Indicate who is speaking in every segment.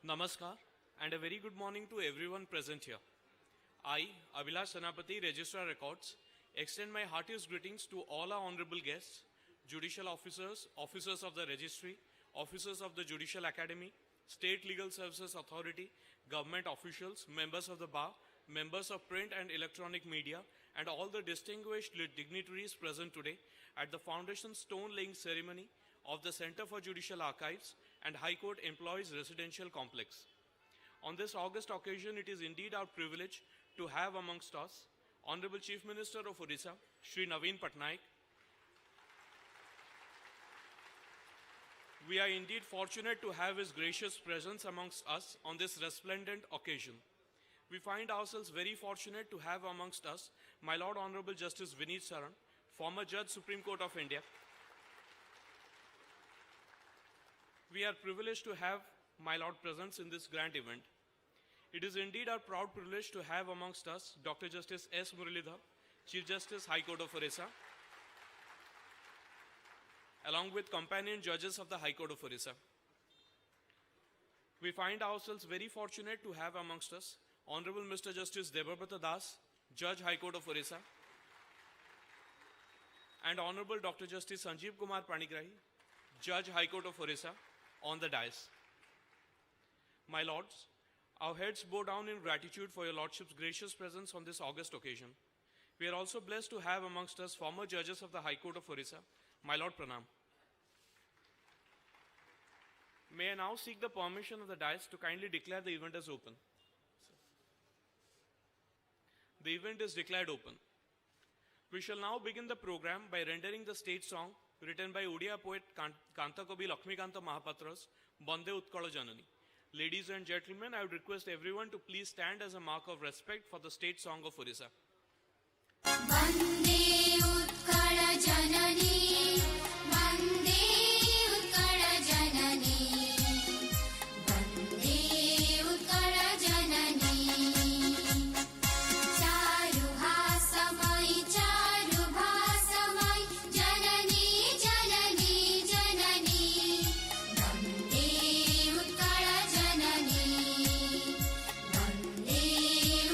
Speaker 1: Namaskar and a very good morning to everyone present here. I, Abhilash Sanapati, Registrar Records, extend my heartiest greetings to all our honorable guests, judicial officers, officers of the registry, officers of the Judicial Academy, State Legal Services Authority, government officials, members of the bar, members of print and electronic media, and all the distinguished dignitaries present today at the foundation stone laying ceremony of the Center for Judicial Archives and High Court Employees Residential Complex. On this august occasion, it is indeed our privilege to have amongst us Honorable Chief Minister of Odisha, Shri Naveen Patnaik. We are indeed fortunate to have his gracious presence amongst us on this resplendent occasion. We find ourselves very fortunate to have amongst us my Lord Honorable Justice Vineet Saran, former Judge Supreme Court of India. We are privileged to have my Lord presence in this grand event. It is indeed our proud privilege to have amongst us Dr. Justice S. Muralidhar, Chief Justice, High Court of Orissa, along with companion judges of the High Court of Orissa. We find ourselves very fortunate to have amongst us Honorable Mr. Justice Debabrata Das, Judge, High Court of Orissa, and Honorable Dr. Justice Sanjeev Kumar Panigrahi, Judge, High Court of Orissa, on the dais. My lords, our heads bow down in gratitude for your lordship's gracious presence on this august occasion. We are also blessed to have amongst us former judges of the High Court of Orissa. My lord, pranam. May I now seek the permission of the dais to kindly declare the event as open. The event is declared open. We shall now begin the program by rendering the state song written by Odia poet Kantakobi Lakshmikanta Mahapatras, Bande Utkala Janani. Ladies and gentlemen, I would request everyone to please stand as a mark of respect for the state song of Odisha.
Speaker 2: Bande Utkala Janani, Bande Utkala Janani, Bande Utkala Janani. Charu bhasamai, charu bhasamai, Janani, Janani, Janani. Bande Utkala Janani, Bande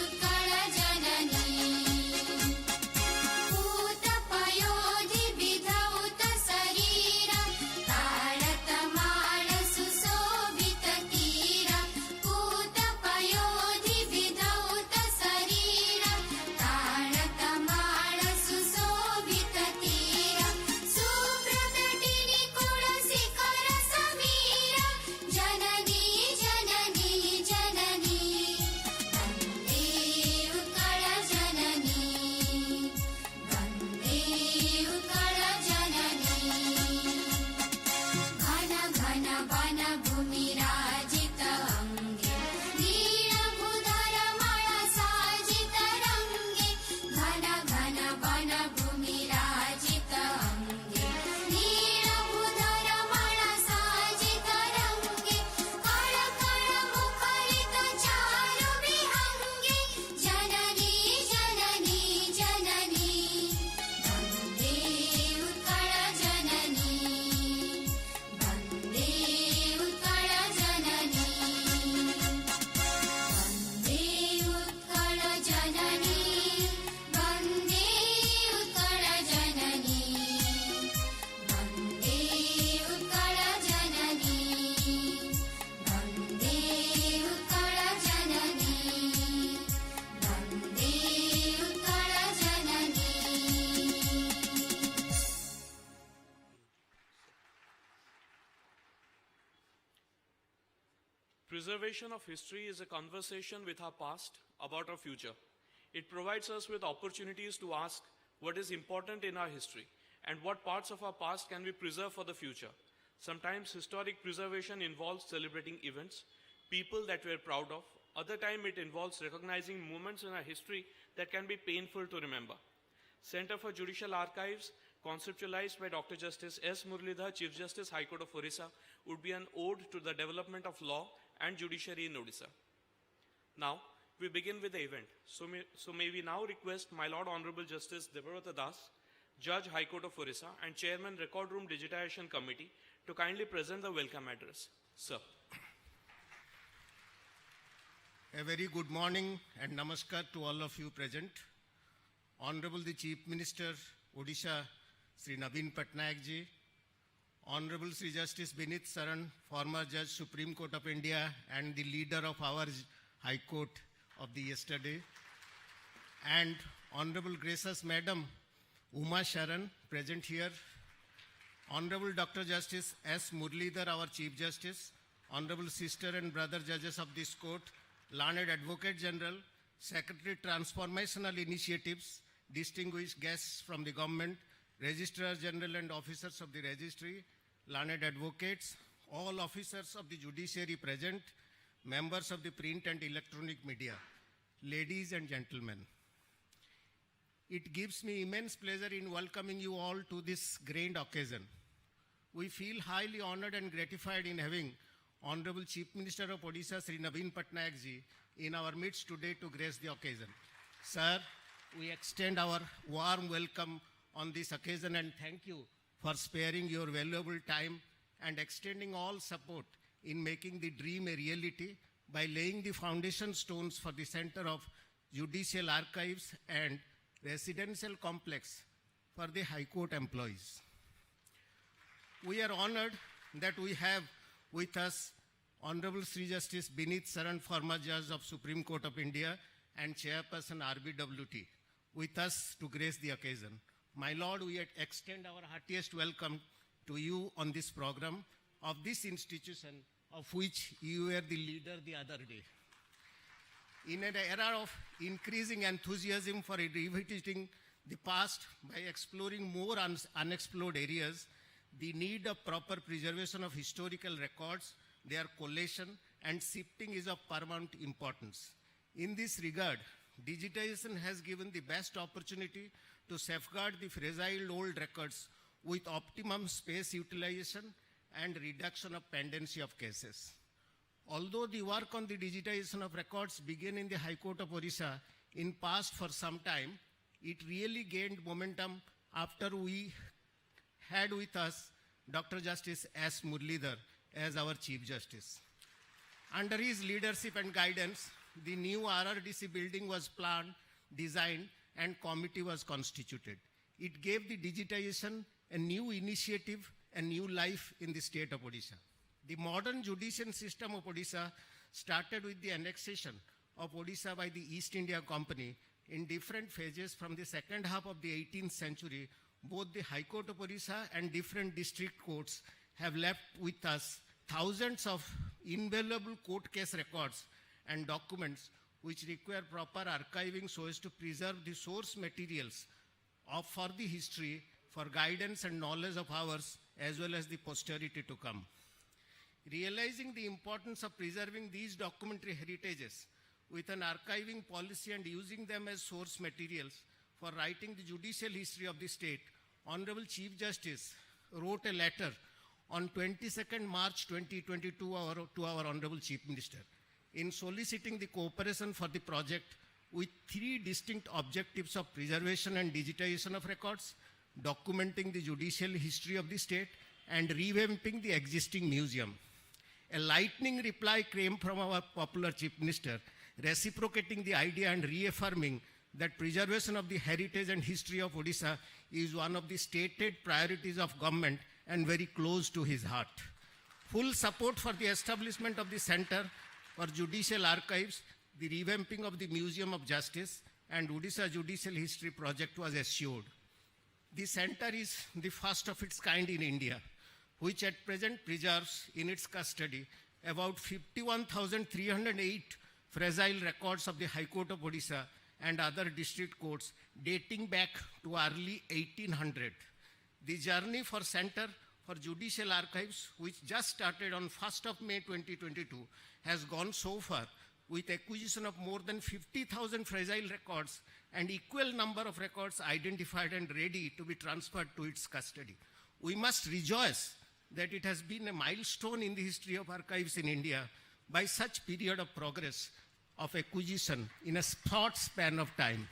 Speaker 2: Utkala Janani. Payodhi vidhauta sarira, tarata mala susobhita tira. Puta payodhi vidhauta sarira, tarata mala susobhita tira. Supratatini kula sikara samira, Janani, Janani, Janani. Bande Utkala Janani, Bande Utkala Janani. Ghana ghana vana bhumi rajita ange, Neelabhudara mala sajita range. Ghana ghana vana bhumi rajita ange, Neelabhudara mala sajita range. Kala kala mukharita charu vihange, Janani, Janani, Janani. Bande Utkala Janani, Bande Utkala Janani, Bande Utkala Janani, Bande Utkala Janani, Bande Utkala Janani, Bande Utkala Janani, Bande Utkala Janani.
Speaker 1: Preservation of history is a conversation with our past about our future. It provides us with opportunities to ask what is important in our history and what parts of our past can be preserved for the future. Sometimes historic preservation involves celebrating events, people that we're proud of. Other time it involves recognizing moments in our history that can be painful to remember. Center for Judicial Archives, conceptualized by Dr. Justice S. Muralidhar, Chief Justice, High Court of Orissa, would be an ode to the development of law and judiciary in Odisha. Now, we begin with the event. So may we now request my Lord Honorable Justice Debabrata Das, Judge, High Court of Orissa, and Chairman, Record Room Digitization Committee, to kindly present the welcome address. Sir.
Speaker 3: A very good morning and namaskar to all of you present. Honorable the Chief Minister, Odisha, Shri Naveen Patnaik ji, Honorable Shri Justice Vineet, Saran, former Judge, Supreme Court of India and the leader of our High Court of the yesterday, and Honorable Gracious Madam Uma Sharan, present here, Honorable Dr. Justice S. Muralidhar, our Chief Justice, Honorable Sister and Brother Judges of this Court, Learned Advocate General, Secretary Transformational Initiatives, distinguished guests from the government, Registrars General and officers of the registry, learned advocates, all officers of the judiciary present, members of the print and electronic media, ladies and gentlemen. It gives me immense pleasure in welcoming you all to this grand occasion. We feel highly honored and gratified in having Honorable Chief Minister of Odisha, Shri Naveen Patnaik ji, in our midst today to grace the occasion. Sir, we extend our warm welcome on this occasion and thank you for sparing your valuable time and extending all support in making the dream a reality by laying the foundation stones for the Center of Judicial Archives and Residential Complex for the High Court employees. We are honored that we have with us Honorable Shri Justice Vineet Saran, former Judge of Supreme Court of India and Chairperson RBWT, with us to grace the occasion. My Lord, we extend our heartiest welcome to you on this program of this institution of which you were the leader the other day. In an era of increasing enthusiasm for revisiting the past by exploring more unexplored areas, the need of proper preservation of historical records, their collation and shifting is of paramount importance. In this regard, digitization has given the best opportunity to safeguard the fragile old records with optimum space utilization and reduction of pendency of cases. Although the work on the digitization of records began in the High Court of Orissa in past for some time, it really gained momentum after we had with us Dr. Justice S. Muralidhar as our Chief Justice. Under his leadership and guidance, the new RRDC building was planned, designed, and committee was constituted. It gave the digitization a new initiative and new life in the state of Odisha. The modern judicial system of Odisha started with the annexation of Odisha by the East India Company in different phases from the second half of the 18th century. Both the High Court of Orissa and different district courts have left with us thousands of invaluable court case records and documents which require proper archiving so as to preserve the source materials for the history, for guidance and knowledge of ours as well as the posterity to come. Realizing the importance of preserving these documentary heritages with an archiving policy and using them as source materials for writing the judicial history of the state, Honorable Chief Justice wrote a letter on 22nd March 2022 to our Honorable Chief Minister in soliciting the cooperation for the project with three distinct objectives of preservation and digitization of records, documenting the judicial history of the state, and revamping the existing museum. A lightning reply came from our popular Chief Minister, reciprocating the idea and reaffirming that preservation of the heritage and history of Odisha is one of the stated priorities of government and very close to his heart. Full support for the establishment of the Center for Judicial Archives, the revamping of the Museum of Justice, and Odisha Judicial History project was assured. The center is the first of its kind in India, which at present preserves in its custody about 51,308 fragile records of the High Court of Odisha and other district courts dating back to early 1800. The journey for Center for Judicial Archives, which just started on 1st of May 2022, has gone so far with acquisition of more than 50,000 fragile records and equal number of records identified and ready to be transferred to its custody. We must rejoice that it has been a milestone in the history of archives in India by such period of progress of acquisition in a short span of time.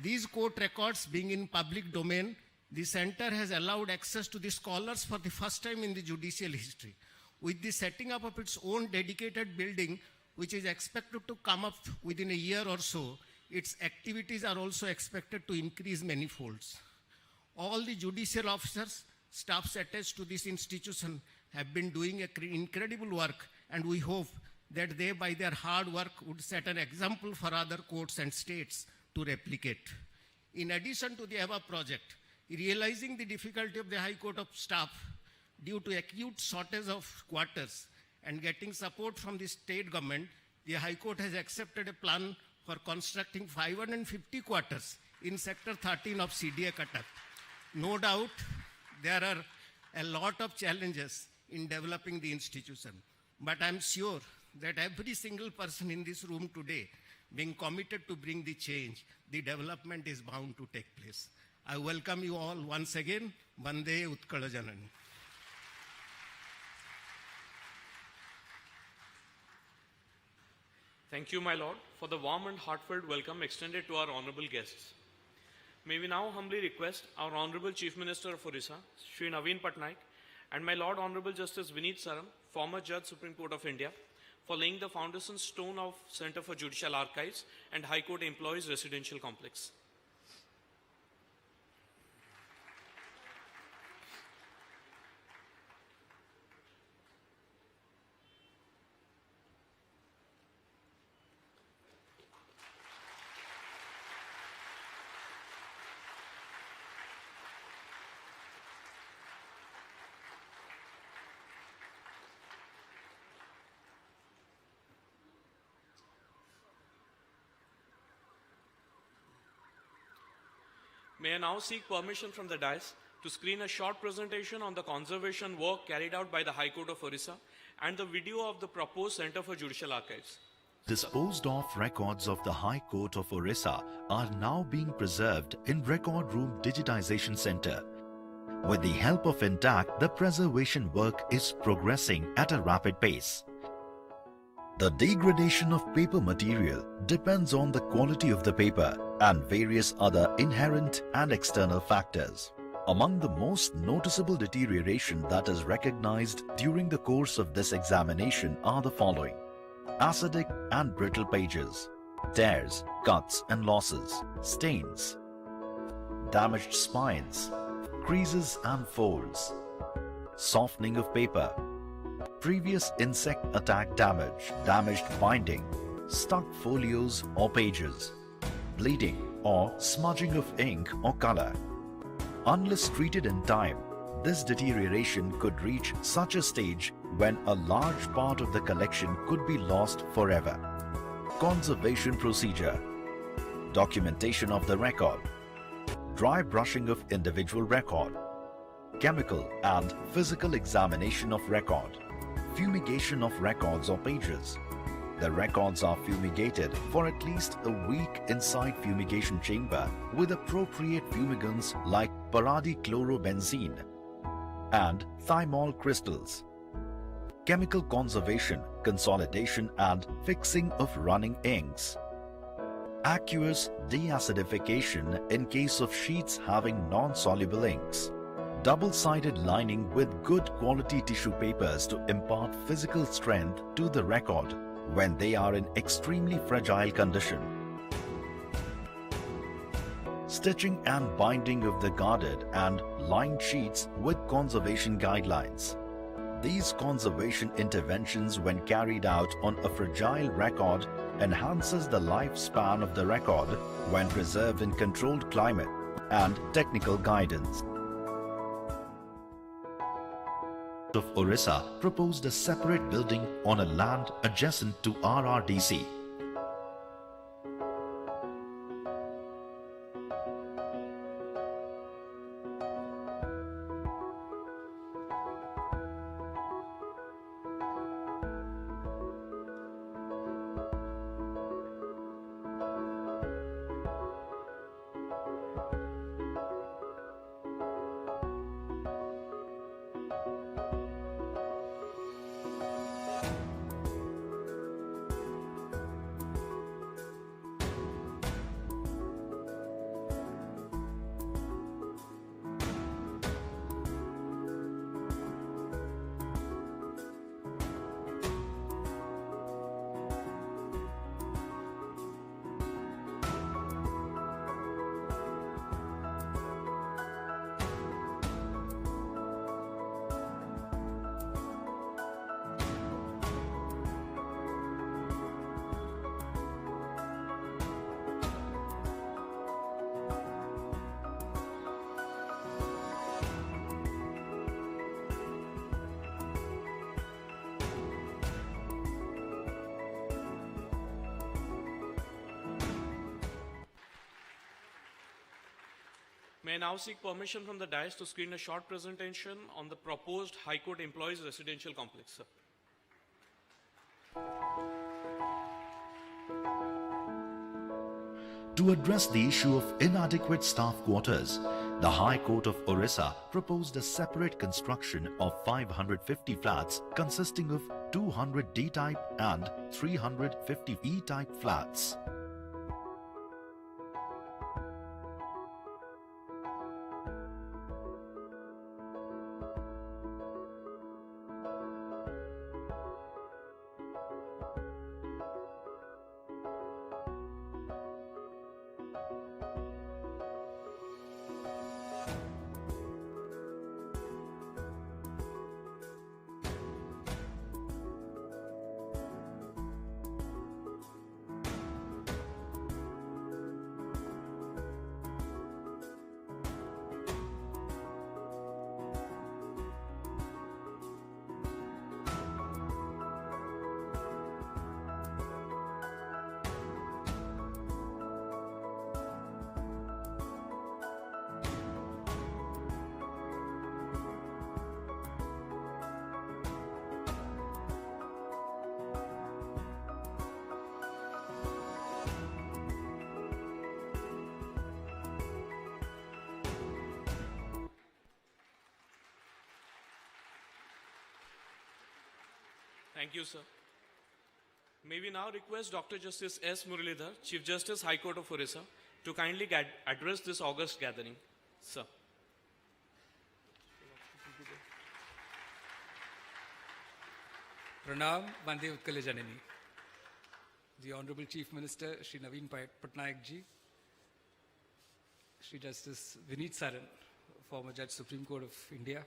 Speaker 3: These court records being in public domain, the center has allowed access to the scholars for the first time in the judicial history. With the setting up of its own dedicated building, which is expected to come up within a year or so, its activities are also expected to increase manifolds. All the judicial officers, staffs attached to this institution have been doing incredible work, and we hope that they, by their hard work, would set an example for other courts and states to replicate. In addition to the above project, realizing the difficulty of the High Court of staff due to acute shortage of quarters and getting support from the state government, the High Court has accepted a plan for constructing 550 quarters in Sector 13 of CDA Cuttack. No doubt, there are a lot of challenges in developing the institution, but I'm sure that every single person in this room today, being committed to bring the change, the development is bound to take place. I welcome you all once again. Vande Utkala Janani.
Speaker 1: Thank you, my Lord, for the warm and heartfelt welcome extended to our honorable guests. May we now humbly request our Honorable Chief Minister of Orissa, Shri Naveen Patnaik, and my Lord Honorable Justice Vineet, former Judge, Supreme Court of India, for laying the foundation stone of Center for Judicial Archives and High Court Employees Residential Complex. May I now seek permission from the dais to screen a short presentation on the conservation work carried out by the High Court of Orissa and the video of the proposed Center for Judicial Archives.
Speaker 4: Disposed of records of the High Court of Orissa are now being preserved in Record Room Digitization Center. With the help of INTAC, the preservation work is progressing at a rapid pace. The degradation of paper material depends on the quality of the paper and various other inherent and external factors. Among the most noticeable deterioration that is recognized during the course of this examination are the following: acidic and brittle pages, tears, cuts and losses, stains, damaged spines, creases and folds, softening of paper, previous insect attack damage, damaged binding, stuck folios or pages, bleeding or smudging of ink or color. Unless treated in time, this deterioration could reach such a stage when a large part of the collection could be lost forever. Conservation procedure: documentation of the record, dry brushing of individual record, chemical and physical examination of record, fumigation of records or pages. The records are fumigated for at least a week inside fumigation chamber with appropriate fumigants like paradichlorobenzene and thymol crystals. Chemical conservation, consolidation and fixing of running inks. Aqueous deacidification in case of sheets having non-soluble inks. Double-sided lining with good quality tissue papers to impart physical strength to the record when they are in extremely fragile condition. Stitching and binding of the guarded and lined sheets with conservation guidelines. These conservation interventions, when carried out on a fragile record, enhances the lifespan of the record when preserved in controlled climate and technical guidance. Of Orissa proposed a separate building on a land adjacent to RRDC.
Speaker 1: May I now seek permission from the dais to screen a short presentation on the proposed High Court Employees Residential Complex, sir.
Speaker 4: To address the issue of inadequate staff quarters, the High Court of Orissa proposed a separate construction of 550 flats consisting of 200 D-type and 350 E-type flats.
Speaker 1: Thank you, sir. May we now request Dr. Justice S. Muralidhar, Chief Justice, High Court of Orissa, to kindly address this August gathering. Sir.
Speaker 5: Pranam Vande Utkala Janani. The Honorable Chief Minister, Shri Naveen Patnaik ji, Shri Justice Vineet Saran, former Judge Supreme Court of India,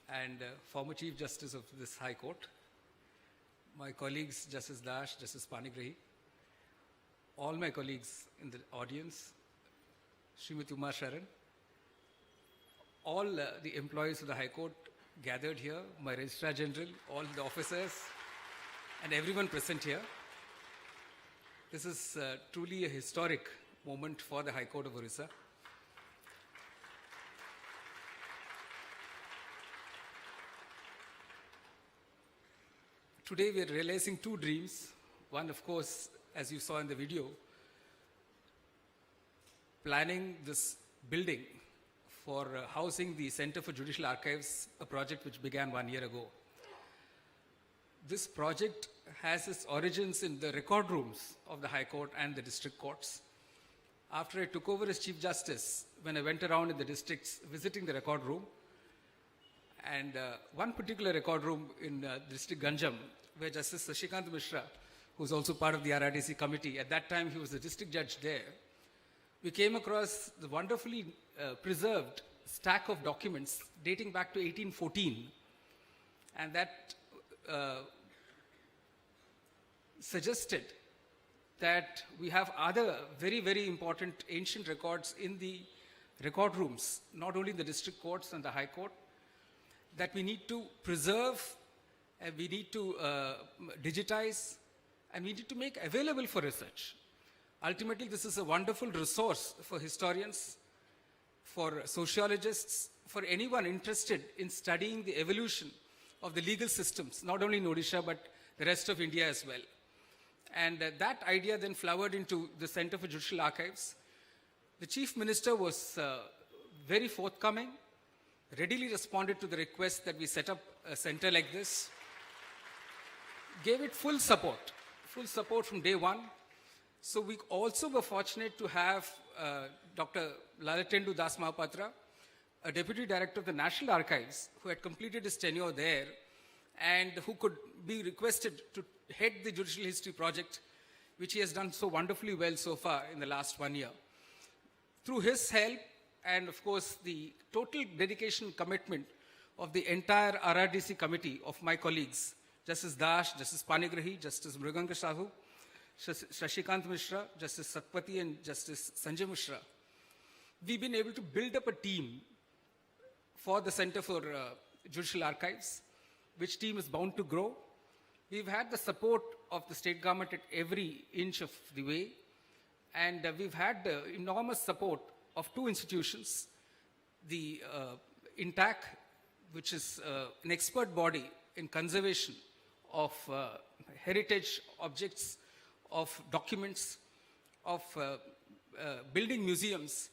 Speaker 5: and former Chief Justice of this High Court, my colleagues Justice Dash, Justice Panigrahi, all my colleagues in the audience, Srimati Uma Sharan, all the employees of the High Court gathered here, my Registrar General, all the officers, and everyone present here. This is truly a historic moment for the High Court of Orissa. Today we are realizing two dreams. One, of course, as you saw in the video, planning this building for housing the Center for Judicial Archives, a project which began 1 year ago. This project has its origins in the record rooms of the High Court and the district courts. After I took over as Chief Justice, when I went around in the districts visiting the record room, and one particular record room in District Ganjam, where Justice Sashikant Mishra, who is also part of the RRDC committee, at that time he was the district judge there, we came across the wonderfully preserved stack of documents dating back to 1814. And that suggested that we have other very, very important ancient records in the record rooms, not only in the district courts and the High Court, that we need to preserve, and we need to digitize, and we need to make available for research. Ultimately, this is a wonderful resource for historians, for sociologists, for anyone interested in studying the evolution of the legal systems, not only in Odisha, but the rest of India as well. And that idea then flowered into the Center for Judicial Archives. The Chief Minister was very forthcoming, readily responded to the request that we set up a center like this, gave it full support from day one. So we also were fortunate to have Dr. Lalatendu Das Mahapatra, a Deputy Director of the National Archives, who had completed his tenure there and who could be requested to head the Judicial History Project, which he has done so wonderfully well so far in the last 1 year. Through his help, and of course the total dedication and commitment of the entire RRDC committee of my colleagues, Justice Dash, Justice Panigrahi, Justice Mruganga Sahu, Shashikant Mishra, Justice Satpathy, and Justice Sanjay Mishra, we've been able to build up a team for the Center for Judicial Archives, which team is bound to grow. We've had the support of the state government at every inch of the way, and we've had enormous support of two institutions, the INTAC, which is an expert body in conservation of heritage objects, of documents, of building museums,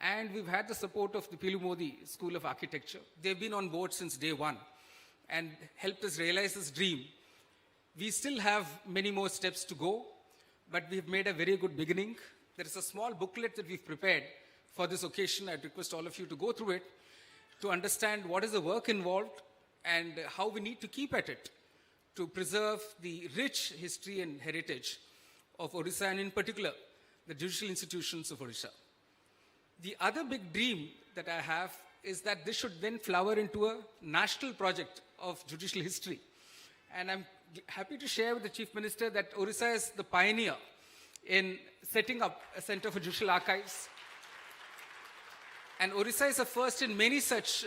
Speaker 5: and we've had the support of the Pilu Modi School of Architecture. They've been on board since day one and helped us realize this dream. We still have many more steps to go, but we've made a very good beginning. There is a small booklet that we've prepared for this occasion. I'd request all of you to go through it to understand what is the work involved and how we need to keep at it to preserve the rich history and heritage of Odisha, and in particular, the judicial institutions of Odisha. The other big dream that I have is that this should then flower into a national project of judicial history. And I'm happy to share with the Chief Minister that Odisha is the pioneer in setting up a Center for Judicial Archives. And Odisha is the first in many such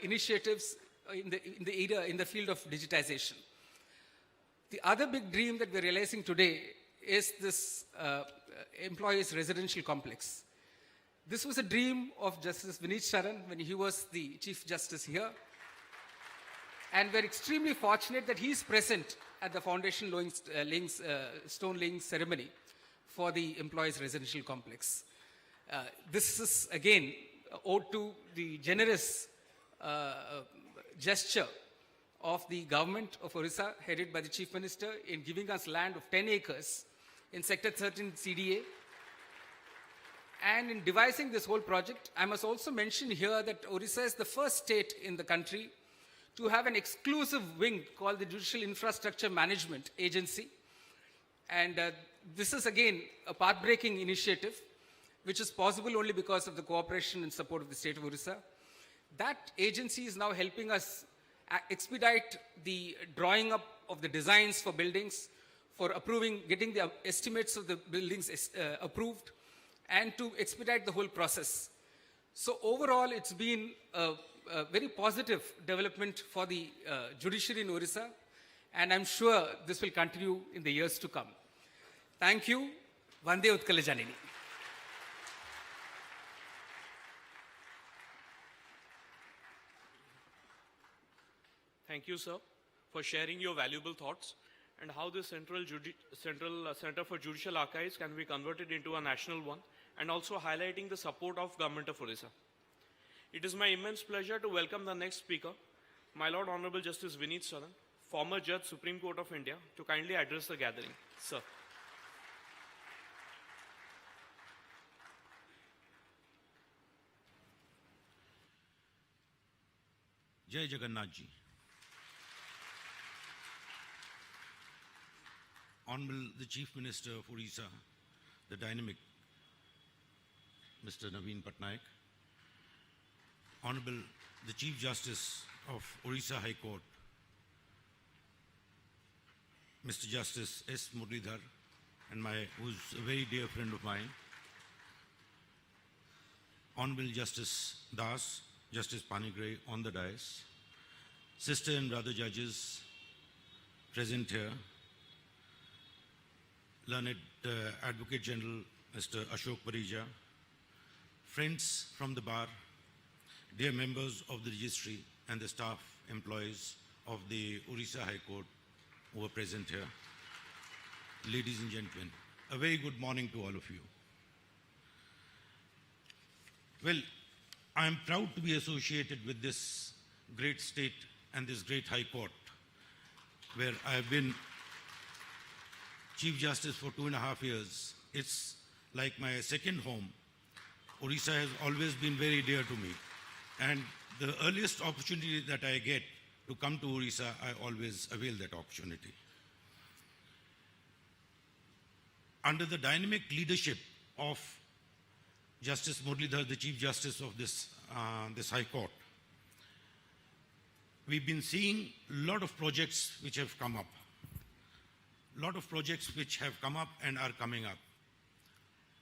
Speaker 5: initiatives in the field of digitization. The other big dream that we're realizing today is this employees' residential complex. This was a dream of Justice Vineet Saran when he was the Chief Justice here. And we're extremely fortunate that he's present at the foundation stone laying ceremony for the employees' residential complex. This is, again, owed to the generous gesture of the government of Orissa, headed by the Chief Minister, in giving us land of 10 acres in Sector 13 CDA. And in devising this whole project, I must also mention here that Odisha is the first state in the country to have an exclusive wing called the Judicial Infrastructure Management Agency. And this is again a path-breaking initiative, which is possible only because of the cooperation and support of the state of Odisha. That agency is now helping us expedite the drawing up of the designs for buildings, for approving, getting the estimates of the buildings approved, and to expedite the whole process. So overall, it's been a very positive development for the judiciary in Odisha, and I'm sure this will continue in the years to come. Thank you. Vande Utkala Janani.
Speaker 1: Thank you, sir, for sharing your valuable thoughts and how the Central Center for Judicial Archives can be converted into a national one, and also highlighting the support of Government of Odisha. It is my immense pleasure to welcome the next speaker, my Lord Honorable Justice Vineet Saran, former Judge, Supreme Court of India, to kindly address the gathering. Sir.
Speaker 6: Jai Jagannath Ji. Hon'ble the Chief Minister of Odisha, the dynamic Mr. Naveen Patnaik, Hon'ble the Chief Justice of Odisha High Court, Mr. Justice S. Muralidhar, and who's a very dear friend of mine, Honorable Justice Das, Justice Panigray on the dais, sister and brother judges present here, learned Advocate General Mr. Ashok Parija, friends from the bar, dear members of the registry and the staff employees of the Odisha High Court who are present here, ladies and gentlemen, a very good morning to all of you. Well, I am proud to be associated with this great state and this great High Court, where I have been Chief Justice for 2.5 years. It's like my second home. Odisha has always been very dear to me. And the earliest opportunity that I get to come to Odisha, I always avail that opportunity. Under the dynamic leadership of Justice Muralidhar, the Chief Justice of this High Court, we've been seeing a lot of projects which have come up. Lot of projects which have come up and are coming up.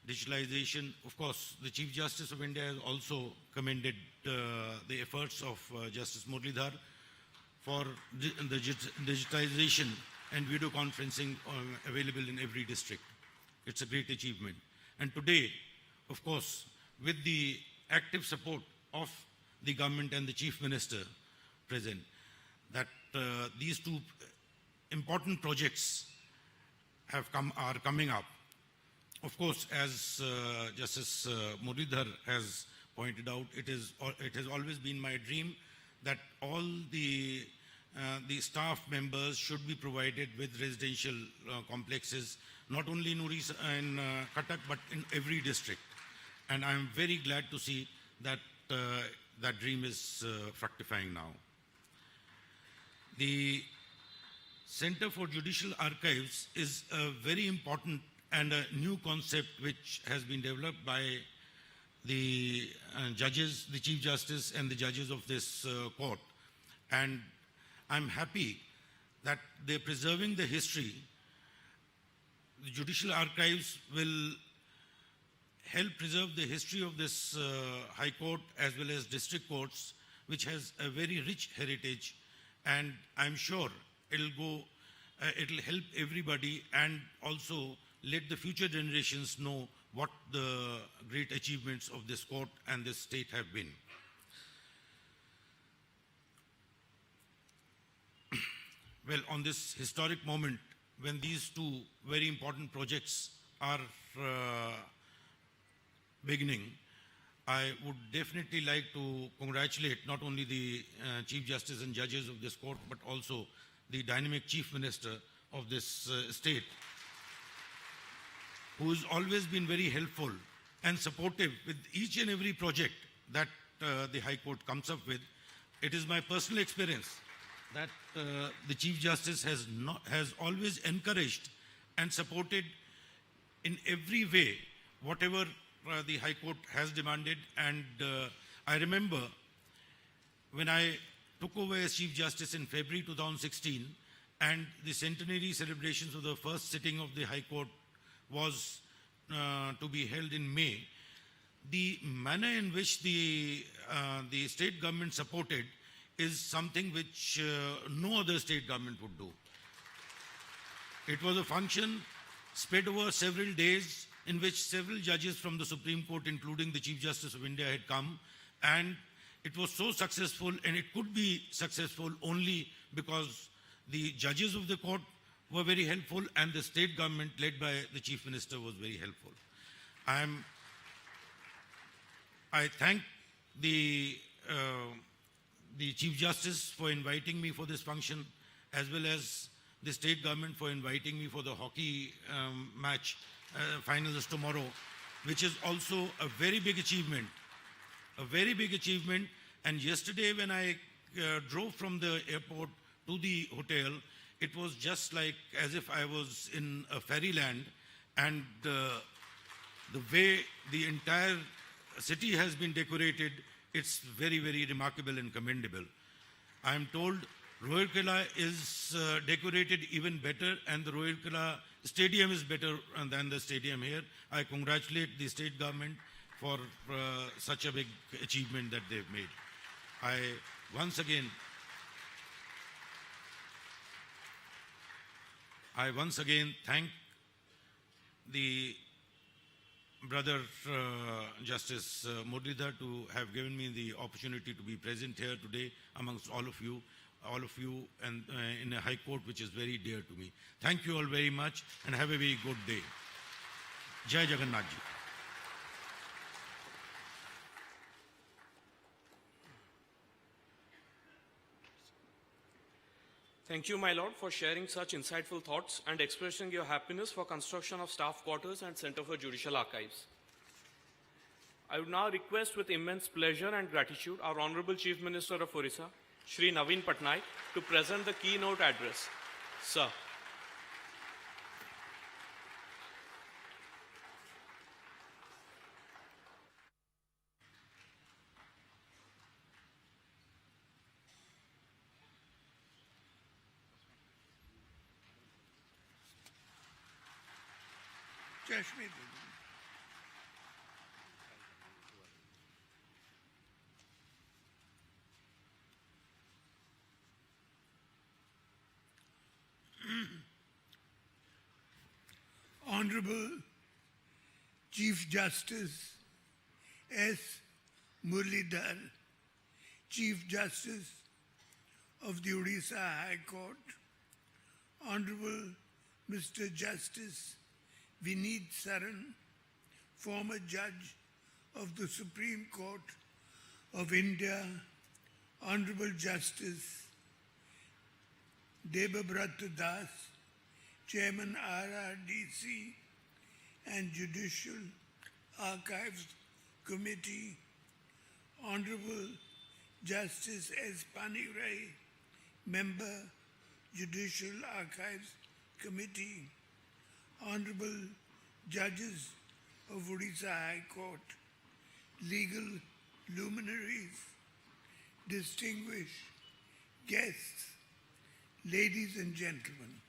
Speaker 6: Digitalization, of course, the Chief Justice of India has also commended the efforts of Justice Muralidhar for the digitization and video conferencing available in every district. It's a great achievement. And today, of course, with the active support of the government and the Chief Minister present, that these two important projects are coming up. Of course, as Justice Muralidhar has pointed out, it has always been my dream that all the staff members should be provided with residential complexes, not only in Odisha and Cuttack, but in every district. And I am very glad to see that that dream is fructifying now. The Center for Judicial Archives is a very important and a new concept which has been developed by the judges, the Chief Justice and the judges of this court. And I'm happy that they're preserving the history. The Judicial Archives will help preserve the history of this High Court as well as district courts, which has a very rich heritage, and I'm sure it'll help everybody and also let the future generations know what the great achievements of this court and this state have been. Well, on this historic moment, when these two very important projects are beginning, I would definitely like to congratulate not only the Chief Justice and judges of this court, but also the dynamic Chief Minister of this state, who has always been very helpful and supportive with each and every project that the High Court comes up with. It is my personal experience that the Chief Justice has always encouraged and supported in every way whatever the High Court has demanded. And I remember when I took over as Chief Justice in February 2016, and the centenary celebrations of the first sitting of the High Court was to be held in May, the manner in which the state government supported is something which no other state government would do. It was a function spread over several days in which several judges from the Supreme Court, including the Chief Justice of India, had come, and it was so successful, and it could be successful only because the judges of the court were very helpful and the state government led by the Chief Minister was very helpful. I thank the Chief Justice for inviting me for this function, as well as the state government for inviting me for the hockey match finals tomorrow, which is also a very big achievement. A very big achievement. And yesterday when I drove from the airport to the hotel, it was just like as if I was in a fairyland, and the way the entire city has been decorated, it's very, very remarkable and commendable. I am told Rohirkela is decorated even better, and the Rohirkela stadium is better than the stadium here. I congratulate the state government for such a big achievement that they've made. I once again thank the brother Justice Muralidhar to have given me the opportunity to be present here today amongst all of you and in a High Court which is very dear to me. Thank you all very much and have a very good day. Jai Jagannath Ji.
Speaker 1: Thank you, my lord, for sharing such insightful thoughts and expressing your happiness for construction of staff quarters and Center for Judicial Archives. I would now request with immense pleasure and gratitude our Honorable Chief Minister of Orissa, Shri Naveen Patnaik, to present the keynote address. Sir.
Speaker 7: Honorable Chief Justice S. Muralidhar, Chief Justice of the Odisha High Court, Honorable Mr. Justice Vineet Saran, former Judge of the Supreme Court of India, Honorable Justice Debabrata Das, Chairman RRDC and Judicial Archives Committee, Honorable Justice S. Panirai, Member, Judicial Archives Committee, Honorable Judges of Odisha High Court, legal luminaries, distinguished guests, ladies and gentlemen.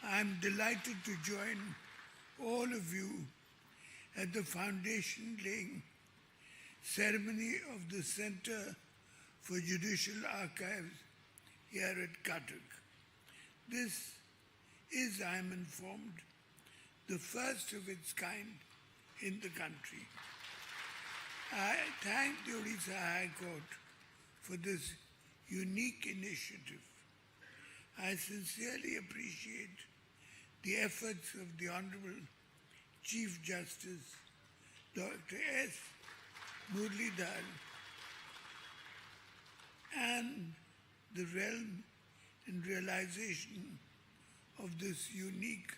Speaker 7: I am delighted to join all of you at the foundation laying ceremony of the Center for Judicial Archives here at Cuttack. This is, I am informed, the first of its kind in the country. I thank the Odisha High Court for this unique initiative. I sincerely appreciate the efforts of the Honorable Chief Justice, Dr. S. Muralidhar, and the realm and realization of this unique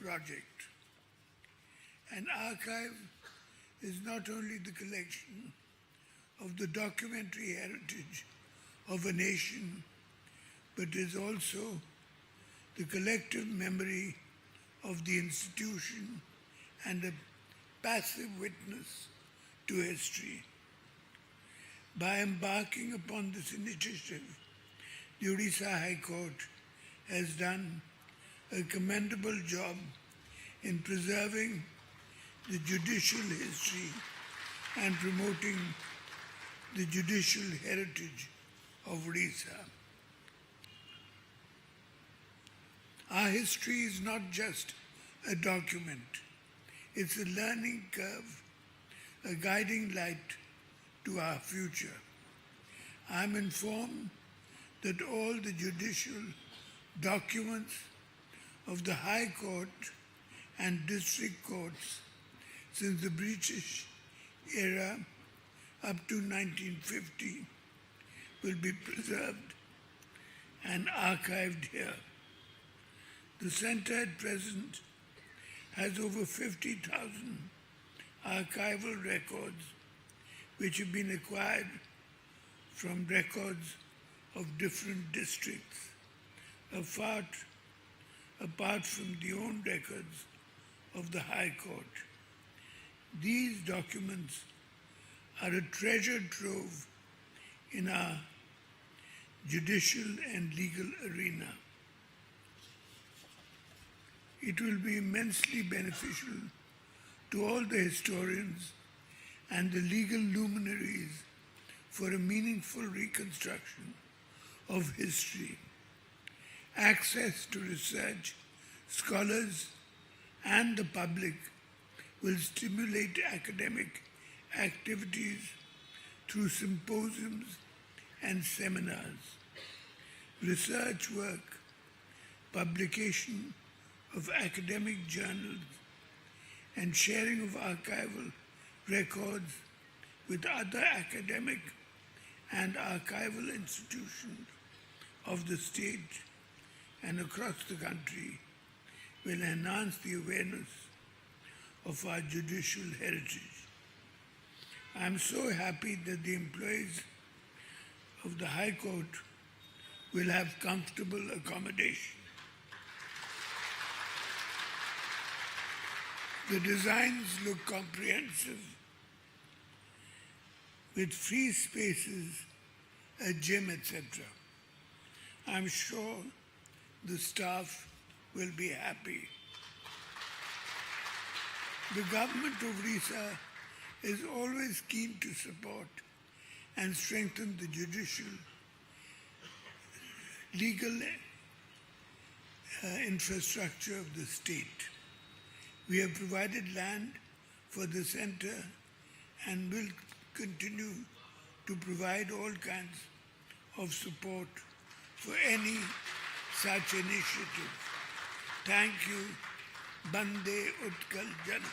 Speaker 7: project. An archive is not only the collection of the documentary heritage of a nation, but is also the collective memory of the institution and a passive witness to history. By embarking upon this initiative, the Odisha High Court has done a commendable job in preserving the judicial history and promoting the judicial heritage of Odisha. Our history is not just a document. It's a learning curve, a guiding light to our future. I'm informed that all the judicial documents of the High Court and district courts since the British era up to 1950 will be preserved and archived here. The Centre at present has over 50,000 archival records which have been acquired from records of different districts, apart from the own records of the High Court. These documents are a treasure trove in our judicial and legal arena. It will be immensely beneficial to all the historians and the legal luminaries for a meaningful reconstruction of history. Access to research, scholars, and the public will stimulate academic activities through symposiums and seminars, research work, publication of academic journals, and sharing of archival records with other academic and archival institutions of the state and across the country will enhance the awareness of our judicial heritage. I am so happy that the employees of the High Court will have comfortable accommodation. The designs look comprehensive, with free spaces, a gym, etc. I'm sure the staff will be happy. The government of Odisha is always keen to support and strengthen the judicial, legal infrastructure of the state. We have provided land for the center and will continue to provide all kinds of support for any such initiative. Thank you. Bande Utkal Jana.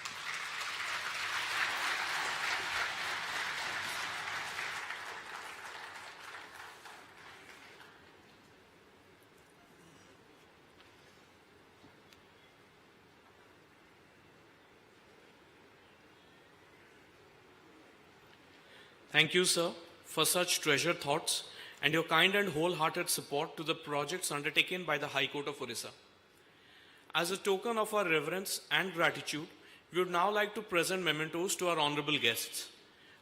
Speaker 1: Thank you, sir, for such treasured thoughts and your kind and wholehearted support to the projects undertaken by the High Court of Orissa. As a token of our reverence and gratitude, we would now like to present mementos to our honorable guests.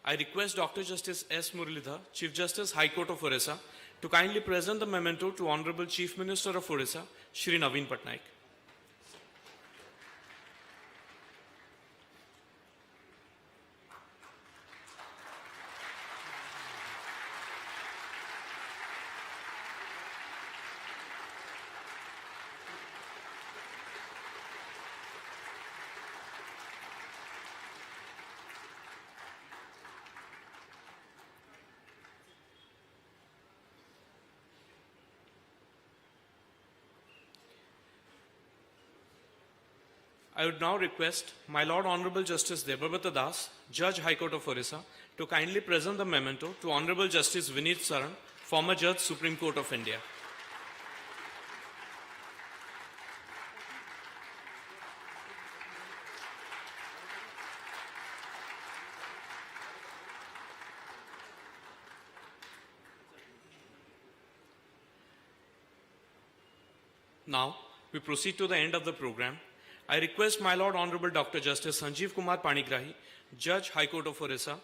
Speaker 1: I request Dr. Justice S. Muralidhar, Chief Justice, High Court of Orissa, to kindly present the memento to Honorable Chief Minister of Orissa, Shri Naveen Patnaik. I would now request my Lord Honorable Justice Debabrata Das, Judge High Court of Orissa, to kindly present the memento to Honorable Justice Vineet Saran, former Judge Supreme Court of India. Now, we proceed to the end of the program. I request my Lord Honorable Dr. Justice Sanjeev Kumar Panigrahi, Judge High Court of Orissa,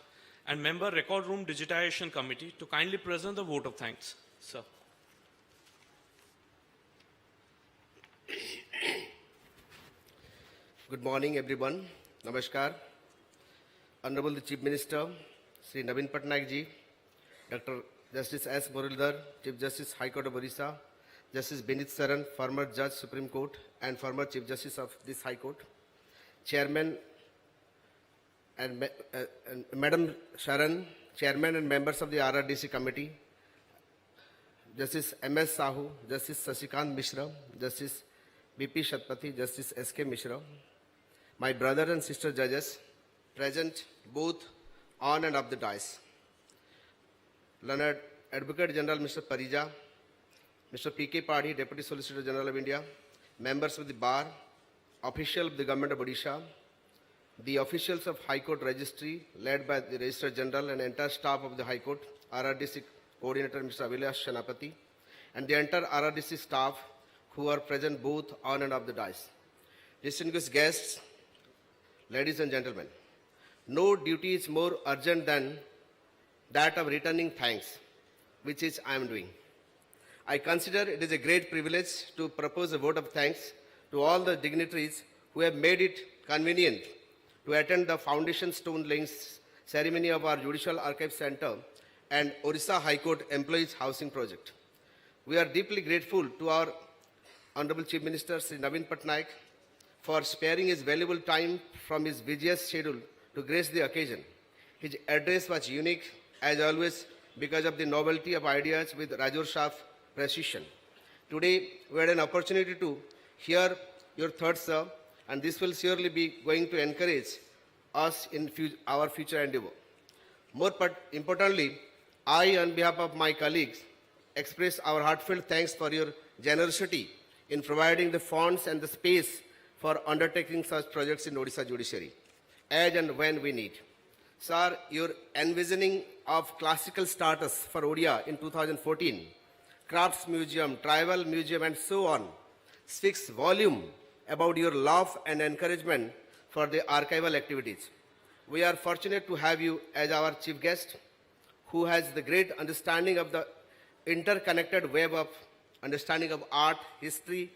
Speaker 1: and Member Record Room Digitization Committee to kindly present the vote of thanks. Sir.
Speaker 8: Good morning, everyone. Namaskar. Honorable the Chief Minister, Shri Naveen Patnaik ji, Dr. Justice S. Muralidhar, Chief Justice High Court of Orissa, Justice Vineet Saran, former Judge Supreme Court and former Chief Justice of this High Court, Chairman and Madam Saran, Chairman and members of the RRDC Committee, Justice M.S. Sahu, Justice Sasikant Mishra, Justice B.P. Shatpathy, Justice S.K. Mishra, my brother and sister judges present both on and off the dais, Learned Advocate General Mr. Parija, Mr. P.K. Padhi, Deputy Solicitor General of India, members of the Bar, officials of the Government of Odisha, the officials of High Court Registry led by the Registrar General and entire staff of the High Court, RRDC Coordinator Mr. Avilash Shanapati, and the entire RRDC staff who are present both on and off the dais. Distinguished guests, ladies and gentlemen, no duty is more urgent than that of returning thanks, which is I am doing. I consider it is a great privilege to propose a vote of thanks to all the dignitaries who have made it convenient to attend the foundation stone laying ceremony of our Judicial Archive Center and Orissa High Court Employees Housing Project. We are deeply grateful to our Honorable Chief Minister Shri Naveen Patnaik for sparing his valuable time from his busiest schedule to grace the occasion. His address was unique, as always, because of the novelty of ideas with Rajor precision. Today, we had an opportunity to hear your thoughts, sir, and this will surely be going to encourage us in our future endeavor. More importantly, I, on behalf of my colleagues, express our heartfelt thanks for your generosity in providing the funds and the space for undertaking such projects in Odisha Judiciary, as and when we need. Sir, your envisioning of classical status for Odia in 2014, Crafts Museum, Tribal Museum, and so on, speaks volume about your love and encouragement for the archival activities. We are fortunate to have you as our chief guest, who has the great understanding of the interconnected web of understanding of art, history,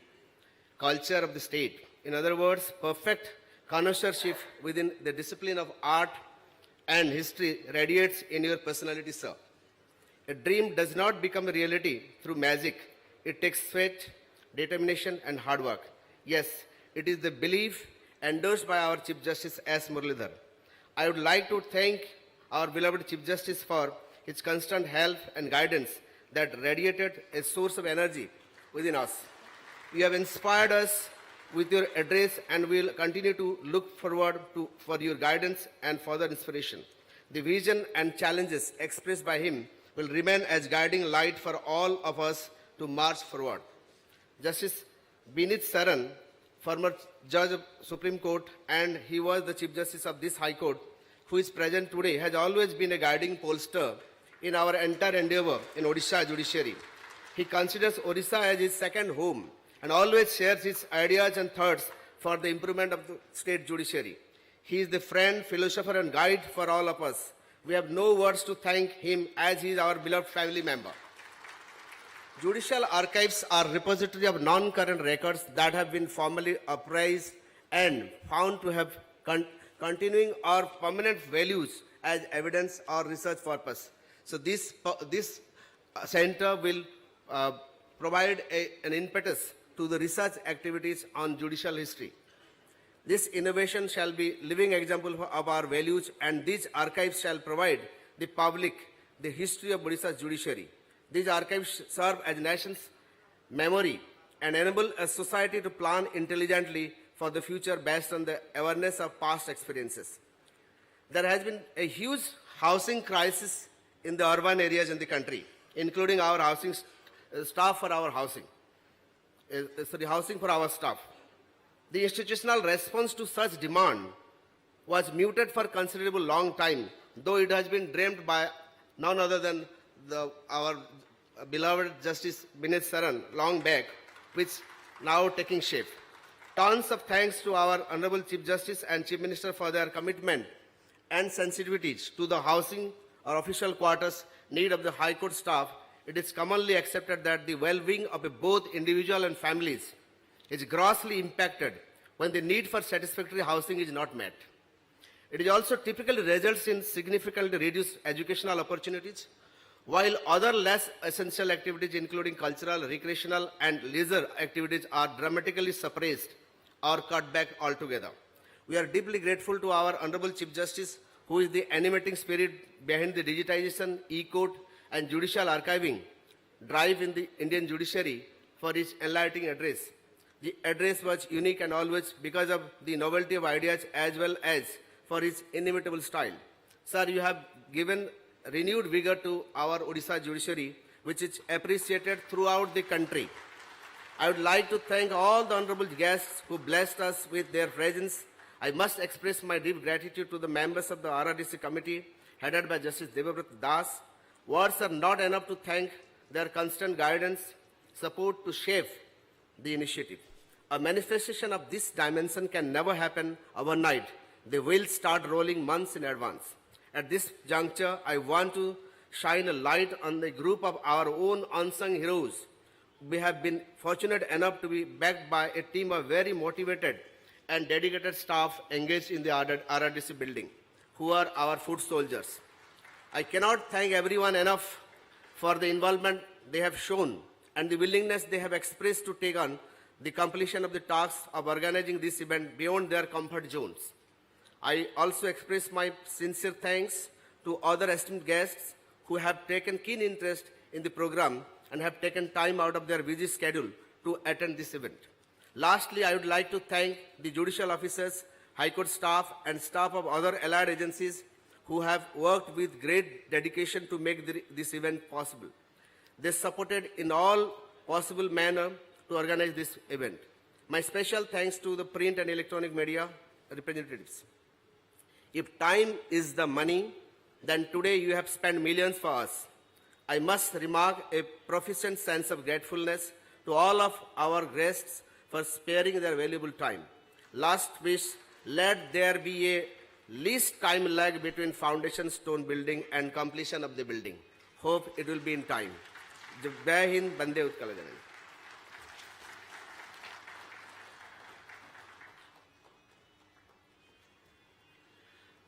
Speaker 8: culture of the state. In other words, perfect connoisseurship within the discipline of art and history radiates in your personality, sir. A dream does not become a reality through magic. It takes sweat, determination, and hard work. Yes, it is the belief endorsed by our Chief Justice S. Muralidhar. I would like to thank our beloved Chief Justice for his constant help and guidance that radiated a source of energy within us. You have inspired us with your address and we will continue to look forward for your guidance and further inspiration. The vision and challenges expressed by him will remain as guiding light for all of us to march forward. Justice Vineet Saran, former Judge of Supreme Court, and he was the Chief Justice of this High Court, who is present today, has always been a guiding pollster in our entire endeavor in Odisha judiciary. He considers Odisha as his second home and always shares his ideas and thoughts for the improvement of the state judiciary. He is the friend, philosopher, and guide for all of us. We have no words to thank him as he is our beloved family member. Judicial archives are repository of non-current records that have been formally appraised and found to have continuing or permanent values as evidence or research purpose. So this center will provide an impetus to the research activities on judicial history. This innovation shall be living example of our values, and these archives shall provide the public the history of Odisha's judiciary. These archives serve as nation's memory and enable a society to plan intelligently for the future based on the awareness of past experiences. There has been a huge housing crisis in the urban areas in the country, including our housing staff for our housing. Housing for our staff. The institutional response to such demand was muted for considerable long time, though it has been dreamed by none other than our beloved Justice Vineet Saran long back, which now taking shape. Tons of thanks to our Honorable Chief Justice and Chief Minister for their commitment and sensitivities to the housing or official quarters need of the High Court staff. It is commonly accepted that the well-being of both individual and families is grossly impacted when the need for satisfactory housing is not met. It is also typically results in significantly reduced educational opportunities, while other less essential activities including cultural, recreational and leisure activities are dramatically suppressed or cut back altogether. We are deeply grateful to our Honorable Chief Justice, who is the animating spirit behind the digitization, e-court and judicial archiving drive in the Indian judiciary, for his enlightening address. The address was unique and always because of the novelty of ideas as well as for his inimitable style. Sir, you have given renewed vigor to our Odisha judiciary, which is appreciated throughout the country. I would like to thank all the honorable guests who blessed us with their presence. I must express my deep gratitude to the members of the RRDC committee, headed by Justice Devabrat Das. Words are not enough to thank their constant guidance, support to shape the initiative. A manifestation of this dimension can never happen overnight. They will start rolling months in advance. At this juncture, I want to shine a light on the group of our own unsung heroes. We have been fortunate enough to be backed by a team of very motivated and dedicated staff engaged in the RRDC building, who are our foot soldiers. I cannot thank everyone enough for the involvement they have shown and the willingness they have expressed to take on the completion of the task of organizing this event beyond their comfort zones. I also express my sincere thanks to other esteemed guests who have taken keen interest in the program and have taken time out of their busy schedule to attend this event. Lastly, I would like to thank the judicial officers, High Court staff, and staff of other allied agencies who have worked with great dedication to make this event possible. They supported in all possible manner to organize this event. My special thanks to the print and electronic media representatives. If time is the money, then today you have spent millions for us. I must remark a proficient sense of gratefulness to all of our guests for sparing their valuable time. Last wish, let there be a least time lag between foundation stone building and completion of the building. Hope it will be in time. Jai Hind, Bande Utkala Janani.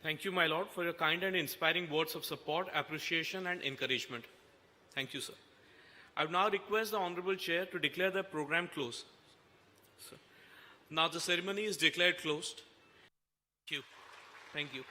Speaker 1: Thank you, my lord, for your kind and inspiring words of support, appreciation and encouragement. Thank you, sir. I would now request the Honorable Chair to declare the program closed. Sir. Now the ceremony is declared closed. Thank you. Thank you.